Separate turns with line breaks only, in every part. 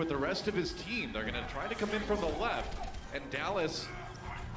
with the rest of his team. They're going to try to come in from the left, and Dallas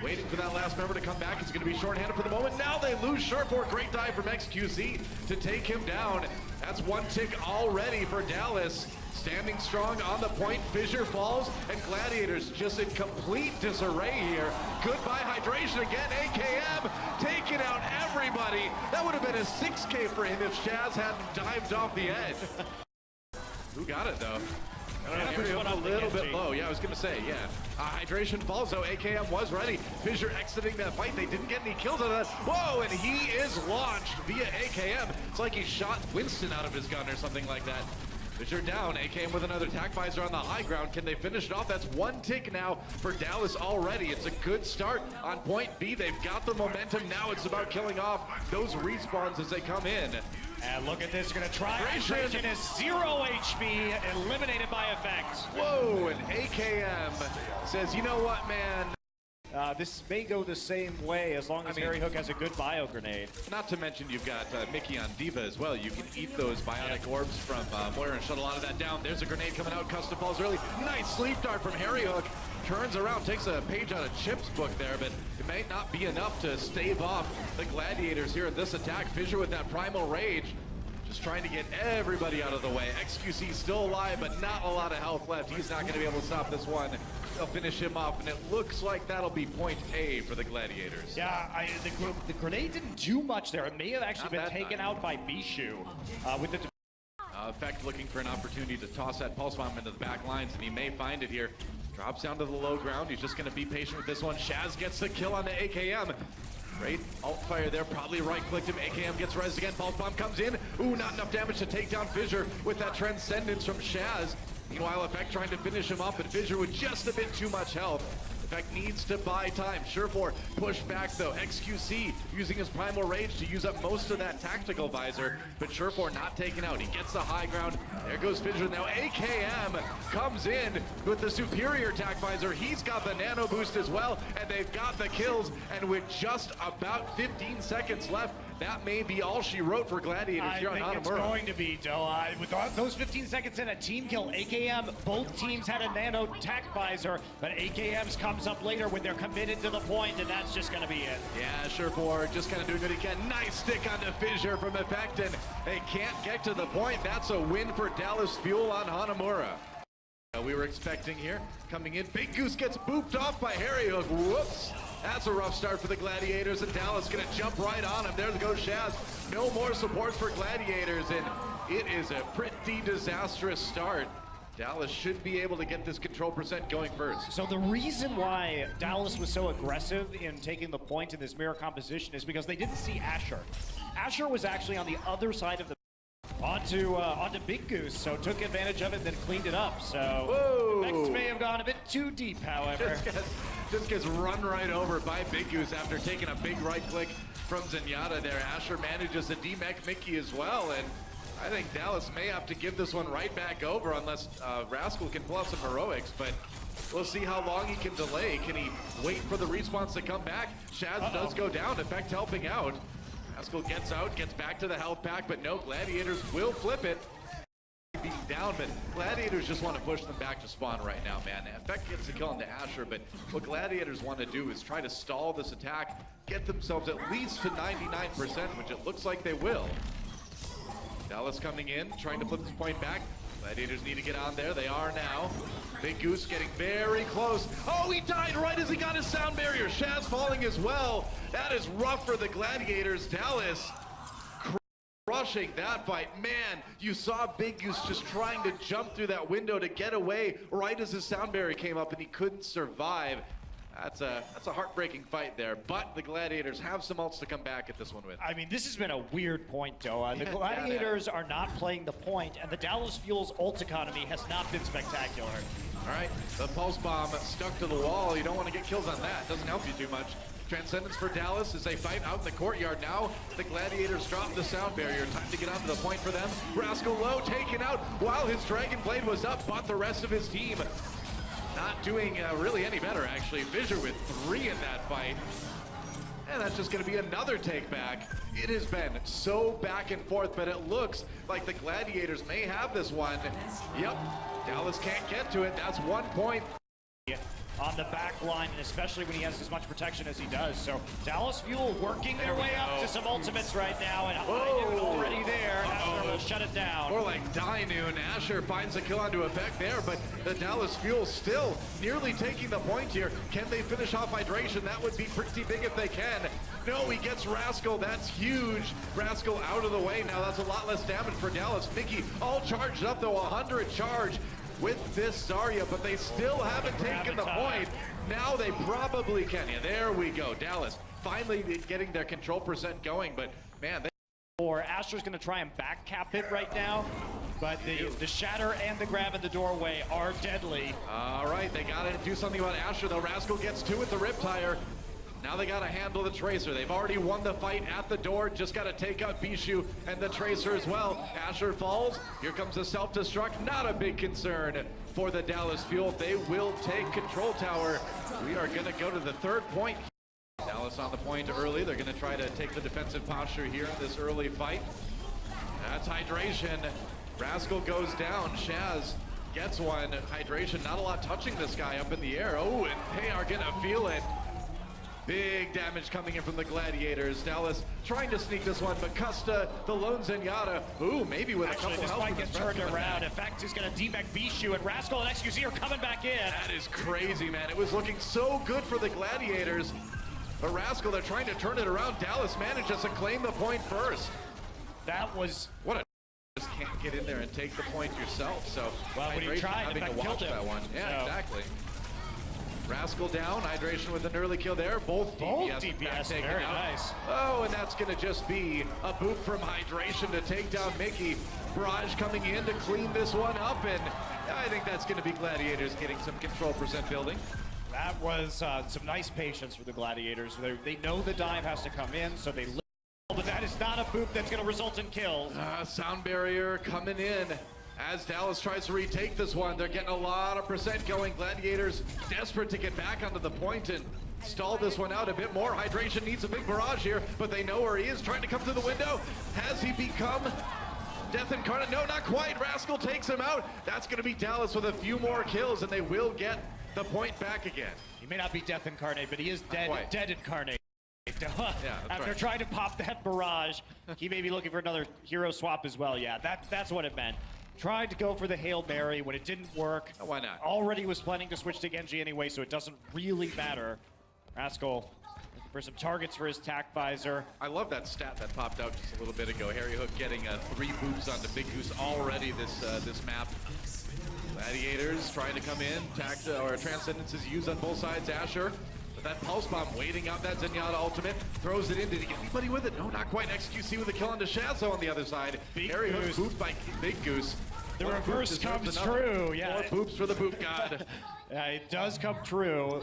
waiting for that last member to come back. It's going to be shorthanded for the moment. Now they lose Sherport. Great dive from XQC to take him down. That's one tick already for Dallas. Standing strong on the point, Fissure falls, and Gladiators just in complete disarray here. Goodbye hydration again, AKM taking out everybody. That would have been a 6K for him if Shaz hadn't dived off the edge. Who got it though? A little bit low. Yeah, I was going to say, yeah. Hydration falls, though. AKM was ready. Fissure exiting that fight. They didn't get any kills out of that. Whoa, and he is launched via AKM. It's like he shot Winston out of his gun or something like that. Fissure down. AKM with another attack visor on the high ground. Can they finish it off? That's one tick now for Dallas already. It's a good start on point B. They've got the momentum. Now it's about killing off those respawns as they come in.
And look at this, gonna try. Hydration is 0 HP, eliminated by effect.
Whoa, and AKM says, you know what, man?
This may go the same way as long as Harry Hook has a good bio grenade.
Not to mention you've got Mickey on Diva as well. You can eat those bionic orbs from Moira and shut a lot of that down. There's a grenade coming out. Custom falls early. Nice sleep dart from Harry Hook. Turns around, takes a page out of Chip's book there, but it may not be enough to stave off the Gladiators here in this attack. Fissure with that Primal Rage. Just trying to get everybody out of the way. XQC still alive, but not a lot of health left. He's not going to be able to stop this one. They'll finish him off, and it looks like that'll be point A for the Gladiators.
Yeah, the grenade didn't do much there. It may have actually been taken out by Bishu with the...
Effect looking for an opportunity to toss that pulse bomb into the back lines, and he may find it here. Drops down to the low ground. He's just going to be patient with this one. Shaz gets the kill on the AKM. Great alt fire there, probably right-clicked him. AKM gets res again, pulse bomb comes in. Ooh, not enough damage to take down Fissure with that Transcendence from Shaz. Meanwhile, Effect trying to finish him up, but Fissure with just a bit too much health. Effect needs to buy time. Sure4 push back though. XQC using his Primal Rage to use up most of that tactical visor, but Sure4 not taken out. He gets the high ground. There goes Fissure. Now AKM comes in with the superior attack visor. He's got the nano boost as well, and they've got the kills. And with just about 15 seconds left, that may be all she wrote for Gladiators here on Hanamura.
I think it's going to be, Doa. With those 15 seconds in a team kill, AKM, both teams had a nano attack visor, but AKM's comes up later when they're committed to the point, and that's just going to be it.
Yeah, Sure4 just kind of doing what he can. Nice stick onto Fissure from Effect, and they can't get to the point. That's a win for Dallas Fuel on Hanamura. We were expecting here, coming in, Big Goose gets booped off by Harry Hook. Whoops. That's a rough start for the Gladiators, and Dallas gonna jump right on him. There goes Shaz. No more support for Gladiators, and it is a pretty disastrous start. Dallas should be able to get this control percent going first.
So the reason why Dallas was so aggressive in taking the point in this mirror composition is because they didn't see Asher. Asher was actually on the other side of the onto Big Goose, so took advantage of it and then cleaned it up. So Effect may have gone a bit too deep, however.
Just gets run right over by Big Goose after taking a big right click from Zenyatta there. Asher manages to demech Mickey as well, and I think Dallas may have to give this one right back over unless Rascal can pull off some heroics, but we'll see how long he can delay. Can he wait for the respawns to come back? Shaz does go down, Effect helping out. Rascal gets out, gets back to the health pack, but no, Gladiators will flip it. Being down, but Gladiators just want to push them back to spawn right now, man. Effect gets the kill into Asher, but what Gladiators want to do is try to stall this attack, get themselves at least to 99%, which it looks like they will. Dallas coming in, trying to flip this point back. Gladiators need to get on there. They are now. Big Goose getting very close. Oh, he died right as he got his sound barrier. Shaz falling as well. That is rough for the Gladiators. Dallas crushing that fight. Man, you saw Big Goose just trying to jump through that window to get away right as his sound barrier came up, and he couldn't survive. That's a heartbreaking fight there, but the Gladiators have some ults to come back at this one with.
I mean, this has been a weird point, Doa. The Gladiators are not playing the point, and the Dallas Fuel's ult economy has not been spectacular.
All right, the pulse bomb stuck to the wall. You don't want to get kills on that. Doesn't help you too much. Transcendence for Dallas as they fight out in the courtyard now. The Gladiators drop the sound barrier. Time to get onto the point for them. Rascal Low taken out while his Dragon Blade was up, but the rest of his team not doing really any better, actually. Fissure with 3 in that fight. And that's just going to be another take back. It has been so back and forth, but it looks like the Gladiators may have this one. Yep, Dallas can't get to it. That's 1 point.
On the back line, and especially when he has as much protection as he does. So Dallas Fuel working their way up to some ultimates right now, and High Noon already there. Asher will shut it down.
More like Die Noon. Asher finds a kill onto effect there, but the Dallas Fuel still nearly taking the point here. Can they finish off Hydration? That would be pretty big if they can. No, he gets Rascal. That's huge. Rascal out of the way. Now that's a lot less damage for Dallas. Mickey all charged up though, 100 charge with this Zarya, but they still haven't taken the point. Now they probably can. Yeah, there we go. Dallas finally getting their control percent going, but man,
or Asher's gonna try and back cap it right now, but the shatter and the grab in the doorway are deadly.
All right, they gotta do something about Asher though. Rascal gets two with the Riptire. Now they gotta handle the Tracer. They've already won the fight at the door. Just gotta take out Bishu and the Tracer as well. Asher falls. Here comes the self-destruct. Not a big concern for the Dallas Fuel. They will take control tower. We are gonna go to the third point. Dallas on the point early. They're gonna try to take the defensive posture here in this early fight. That's Hydration. Rascal goes down. Shaz gets one. Hydration, not a lot touching this guy up in the air. Oh, and they are gonna feel it. Big damage coming in from the Gladiators. Dallas trying to sneak this one, but Custa, the lone Zenyatta, ooh, maybe with
actually,
a couple
this
health.
might get turned around. In fact, he's gonna demech Bishu, and Rascal and XQC are coming back in.
That is crazy, man. It was looking so good for the Gladiators. But Rascal, they're trying to turn it around. Dallas manages to claim the point first.
That was...
What a... Just can't get in there and take the point yourself, so...
Well, when he tried,
having
in fact,
to watch
killed him.
that one. Yeah,
So.
Exactly. Rascal down, Hydration with an early kill there. Both DPS taken
very
out.
nice.
Oh, and that's gonna just be a boot from Hydration to take down Mickey. Barrage coming in to clean this one up, and I think that's gonna be Gladiators getting some control percent building.
That was some nice patience for the Gladiators. They know the dive has to come in, so they live, but that is not a boop that's gonna result in kills.
Sound barrier coming in. As Dallas tries to retake this one, they're getting a lot of percent going. Gladiators desperate to get back onto the point and stall this one out a bit more. Hydration needs a big barrage here, but they know where he is, trying to come through the window. Has he become Death Incarnate? No, not quite. Rascal takes him out. That's going to be Dallas with a few more kills, and they will get the point back again.
He may not be Death Incarnate, but he is dead Incarnate. After
right.
trying to pop that barrage, he may be looking for another hero swap as well. Yeah, that's what it meant. Tried to go for the Hail Mary when it didn't work.
Oh, why not?
Already was planning to switch to Genji anyway, so it doesn't really matter. Rascal looking for some targets for his tack visor.
I love that stat that popped out just a little bit ago. Harry Hook getting 3 boops onto Big Goose already this map. Gladiators trying to come in. Transcendence is used on both sides. Asher. But that Pulse Bomb waiting out that Zenyatta ultimate. Throws it in. Did he get anybody with it? No, not quite. XQC with a kill onto Shazo on the other side. Harry Hook booped by Big Goose.
The reverse comes true. Yeah.
More boops for the boop god.
It does come true.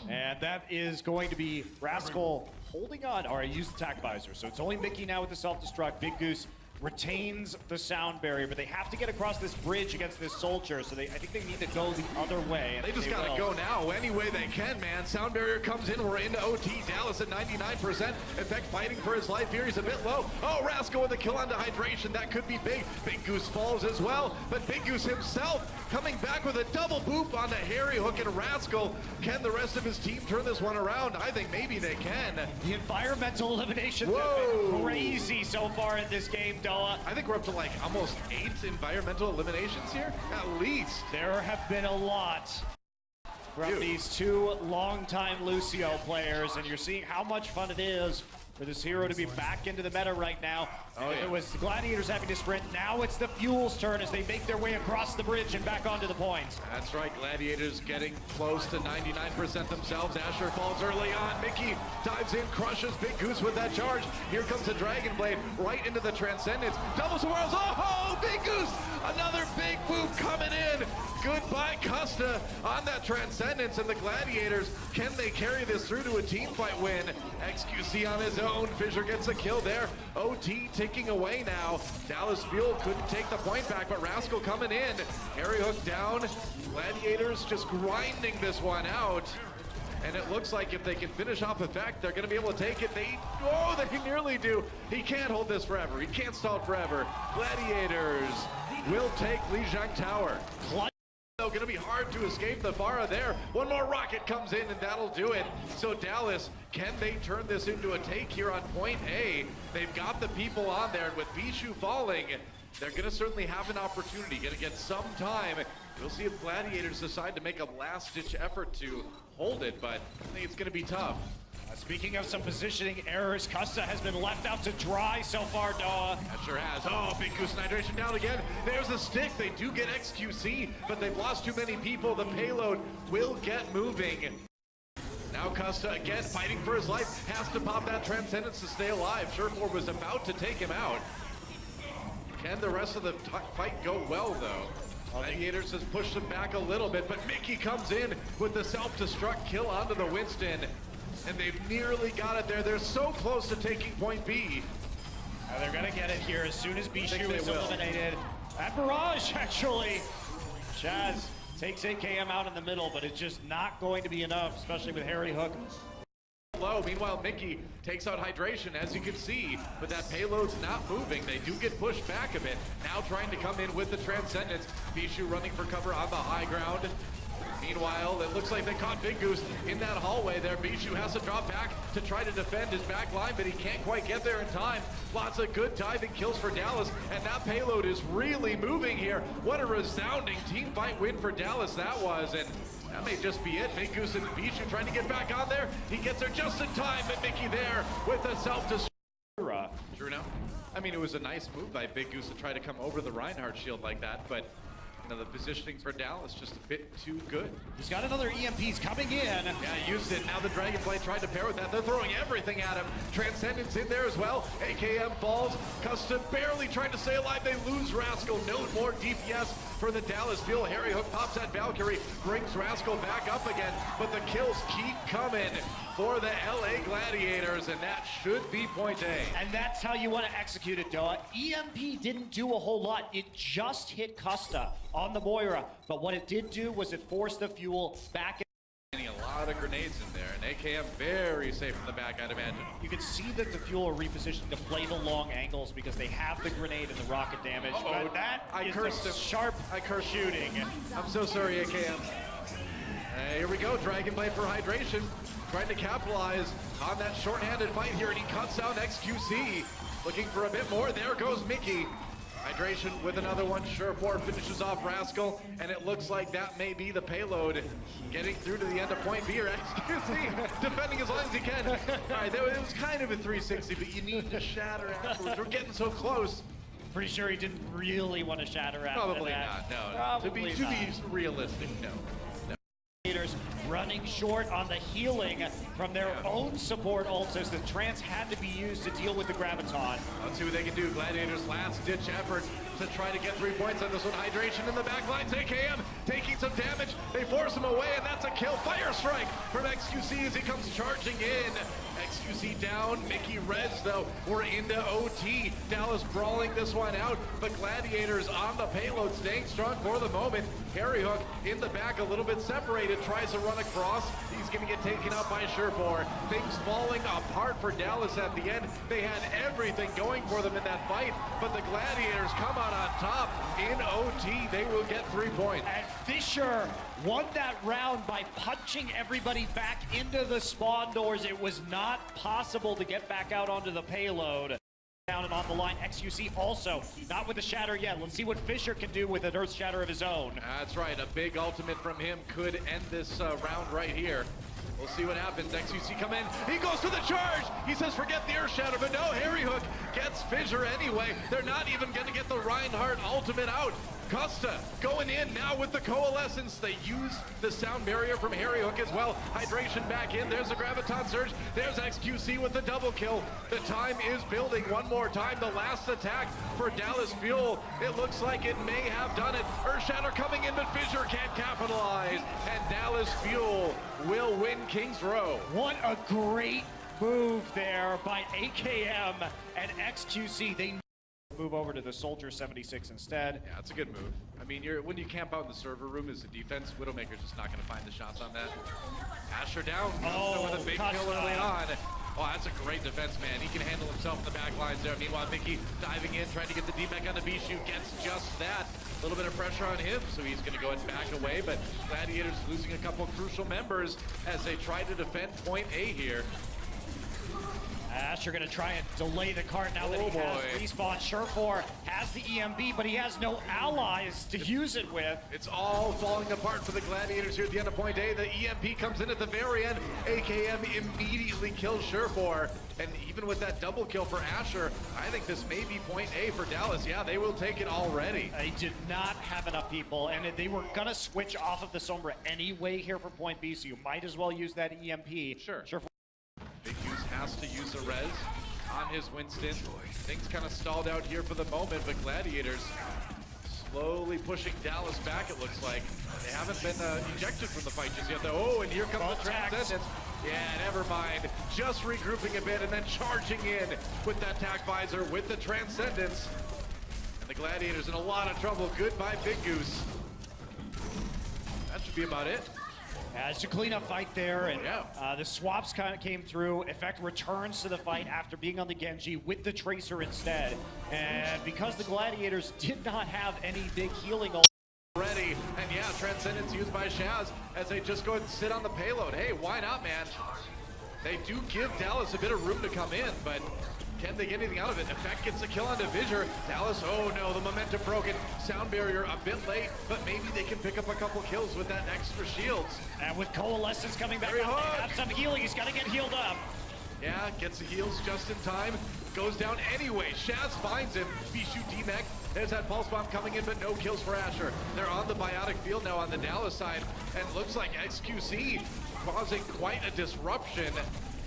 And that is going to be Rascal holding on. All right, use the tack visor. So it's only Mickey now with the self-destruct. Big Goose retains the sound barrier, but they have to get across this bridge against this soldier, so I think they need to go the other way. And
they just gotta go now, any way they can, man. Sound barrier comes in, we're into OT. Dallas at 99%. In fact, fighting for his life here, he's a bit low. Oh, Rascal with a kill onto Hydration, that could be big. Big Goose falls as well, but Big Goose himself coming back with a double boop onto Harry Hook and Rascal. Can the rest of his team turn this one around? I think maybe they can.
The environmental eliminations have been crazy so far in this game, Doa.
I think we're up to like almost 8 environmental eliminations here, at least.
There have been a lot from these 2 longtime Lucio players, and you're seeing how much fun it is for this hero to be back into the meta right now. It was the Gladiators having to sprint. Now it's the Fuel's turn as they make their way across the bridge and back onto the points.
That's right, Gladiators getting close to 99% themselves. Asher falls early on. Mickey dives in, crushes Big Goose with that charge. Here comes the Dragon Blade right into the Transcendence. Doubles the worlds. Oh, Big Goose! Another big boop coming in. Goodbye, Custa on that Transcendence, and the Gladiators, can they carry this through to a team fight win? XQC on his own. Fissure gets a kill there. OT ticking away now. Dallas Fuel couldn't take the point back, but Rascal coming in. Harry Hook down. Gladiators just grinding this one out. And it looks like if they can finish off Effect, they're going to be able to take it. They nearly do. He can't hold this forever. He can't stall it forever. Gladiators will take Lijiang Tower. Going to be hard to escape the Pharah there. One more rocket comes in and that'll do it. So Dallas, can they turn this into a take here on point A? They've got the people on there, and with Bishu falling, they're going to certainly have an opportunity, going to get some time. We'll see if Gladiators decide to make a last-ditch effort to hold it, but I think it's going to be tough.
Speaking of some positioning errors, Custa has been left out to dry so far, Noah.
That sure has. Oh, Big Goose and Hydration down again. There's a stick. They do get XQC, but they've lost too many people. The payload will get moving. Now Custa again fighting for his life. Has to pop that Transcendence to stay alive. Sherford was about to take him out. Can the rest of the fight go well, though? Gladiators has pushed him back a little bit, but Mickey comes in with the self-destruct kill onto the Winston. And they've nearly got it there. They're so close to taking point B.
They're gonna get it here as soon as Bishu is eliminated. And Barrage, actually. Chaz takes AKM out in the middle, but it's just not going to be enough, especially with Harry Hook.
Low. Meanwhile, Mickey takes out Hydration, as you can see, but that payload's not moving. They do get pushed back a bit. Now trying to come in with the Transcendence. Bishu running for cover on the high ground. Meanwhile, it looks like they caught Big Goose in that hallway there. Bishu has to drop back to try to defend his back line, but he can't quite get there in time. Lots of good diving kills for Dallas, and that payload is really moving here. What a resounding team fight win for Dallas that was, and that may just be it. Big Goose and Bishu trying to get back on there. He gets there just in time, but Mickey there with a self-destruct. True now. I mean, it was a nice move by Big Goose to try to come over the Reinhardt shield like that, but the positioning for Dallas just a bit too good.
He's got another EMP's coming in.
Yeah, used it. Now the Dragonflight tried to pair with that. They're throwing everything at him. Transcendence in there as well. AKM falls. Custa barely trying to stay alive. They lose Rascal. No more DPS for the Dallas field. Harry Hook pops that Valkyrie, brings Rascal back up again, but the kills keep coming for the LA Gladiators, and that should be point A.
And that's how you want to execute it, Doa. EMP didn't do a whole lot. It just hit Custa on the Moira, but what it did do was it forced the fuel back.
A lot of grenades in there, and AKM very safe from the back, I'd imagine.
You can see that the fuel are repositioning to play the long angles because they have the grenade and the rocket damage. But that is sharp shooting.
I'm so sorry, AKM. Here we go, Dragonblade for Hydration, trying to capitalize on that short-handed fight here, and he cuts down XQC, looking for a bit more. There goes Mickey. Hydration with another one. Sherford finishes off Rascal, and it looks like that may be the payload getting through to the end of point B, or XQC defending as long as he can. All right, it was kind of a 360, but you need to shatter afterwards. We're getting so close.
Pretty sure he didn't really want to shatter after
Probably
that.
not, no.
Probably
To be realistic, no.
Running short on the healing from their own support ults, the Trance had to be used to deal with the Graviton.
Let's see what they can do. Gladiators' last-ditch effort to try to get 3 points on this one. Hydration in the back lines. AKM taking some damage. They force him away, and that's a kill. Fire strike from XQC as he comes charging in. XQC down. Mickey res, though. We're into OT. Dallas brawling this one out, but Gladiators on the payload, staying strong for the moment. Harry Hook in the back, a little bit separated, tries to run across. He's going to get taken out by Sherford. Things falling apart for Dallas at the end. They had everything going for them in that fight, but the Gladiators come out on top in OT. They will get 3 points.
And Fisher won that round by punching everybody back into the spawn doors. It was not possible to get back out onto the payload. Down and on the line, XQC also not with the shatter yet. Let's see what Fisher can do with an Earth Shatter of his own.
That's right, a big ultimate from him could end this round right here. We'll see what happens. XQC come in. He goes for the charge. He says, forget the Earth Shatter, but no, Harry Hook gets Fisher anyway. They're not even going to get the Reinhardt ultimate out. Custa going in now with the Coalescence. They use the sound barrier from Harry Hook as well. Hydration back in. There's a Graviton Surge. There's XQC with the double kill. The time is building one more time. The last attack for Dallas Fuel. It looks like it may have done it. Earthshatter coming in, but Fisher can't capitalize. And Dallas Fuel will win Kings Row.
What a great move there by AKM and XQC. They move over to the Soldier 76 instead.
Yeah, it's a good move. I mean, when you camp out in the server room as a defense, Widowmaker's just not going to find the shots on that. Asher down with a big kill early on. Oh, that's a great defense, man. He can handle himself in the back lines there. Meanwhile, Mickey diving in, trying to get the D-Mech on the Bishu, gets just that. A little bit of pressure on him, so he's going to go ahead and back away, but Gladiators losing a couple crucial members as they try to defend point A here.
Asher gonna try and delay the card now that he has respawn. Surefour has the EMB, but he has no allies to use it with.
It's all falling apart for the Gladiators here at the end of point A. The EMP comes in at the very end. AKM immediately kills Surefour. And even with that double kill for Asher, I think this may be point A for Dallas. Yeah, they will take it already.
They did not have enough people, and they were gonna switch off of the Sombra anyway here for point B, so you might as well use that EMP.
Sure. Big Goose has to use a res on his Winston. Things kind of stalled out here for the moment, but Gladiators slowly pushing Dallas back, it looks like. They haven't been ejected from the fight just yet, though. Oh, and here comes the Transcendence. Yeah, never mind. Just regrouping a bit and then charging in with that tack visor with the Transcendence. And the Gladiators in a lot of trouble. Goodbye, Big Goose. That should be about it.
It's a cleanup fight there, and the swaps kind of came through. Effect returns to the fight after being on the Genji with the Tracer instead. And because the Gladiators did not have any big healing
already, and yeah, Transcendence used by Shaz as they just go ahead and sit on the payload. Hey, why not, man? They do give Dallas a bit of room to come in, but can they get anything out of it? Effect gets a kill on Divisor. Dallas, oh no, the momentum broken. Sound barrier a bit late, but maybe they can pick up a couple kills with that extra shields.
And with Coalescence coming back up, they have some healing. He's got to get healed up.
Yeah, gets the heals just in time. Goes down anyway. Shaz finds him. Bishu D-Mech. There's that pulse bomb coming in, but no kills for Asher. They're on the biotic field now on the Dallas side, and looks like XQC causing quite a disruption.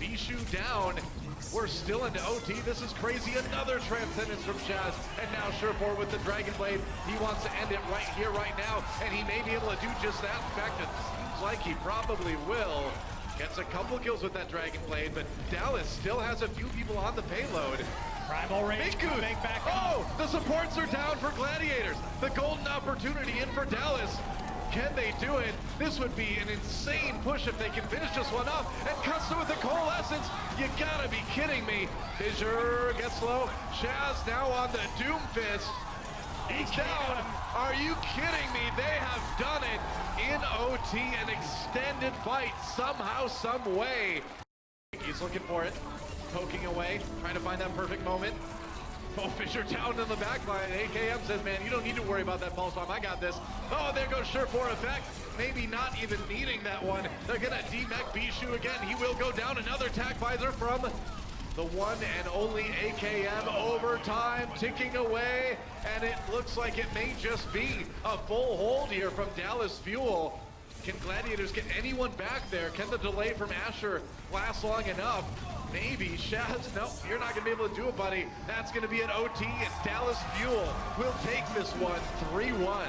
Bishu down. We're still into OT. This is crazy. Another Transcendence from Shaz. And now Surefour with the Dragon Blade. He wants to end it right here, right now. And he may be able to do just that. In fact, it seems like he probably will. Gets a couple kills with that Dragon Blade, but Dallas still has a few people on the payload.
Primal Rage coming back up.
Oh, the supports are down for Gladiators. The golden opportunity in for Dallas. Can they do it? This would be an insane push if they can finish this one off. And Custom with the Coalescence. You gotta be kidding me. Fissure gets low. Shaz now on the Doomfist. He's down. Are you kidding me? They have done it in OT, an extended fight somehow, some way. He's looking for it, poking away, trying to find that perfect moment. Oh, Fissure down in the back line. AKM says, man, you don't need to worry about that pulse bomb. I got this. Oh, there goes Surefour Effect. Maybe not even needing that one. They're gonna D-Mech Bishu again. He will go down. Another tack visor from the one and only AKM. Overtime ticking away, and it looks like it may just be a full hold here from Dallas Fuel. Can Gladiators get anyone back there? Can the delay from Asher last long enough? Maybe. Shaz, no, you're not gonna be able to do it, buddy. That's gonna be an OT, and Dallas Fuel will take this one 3-1.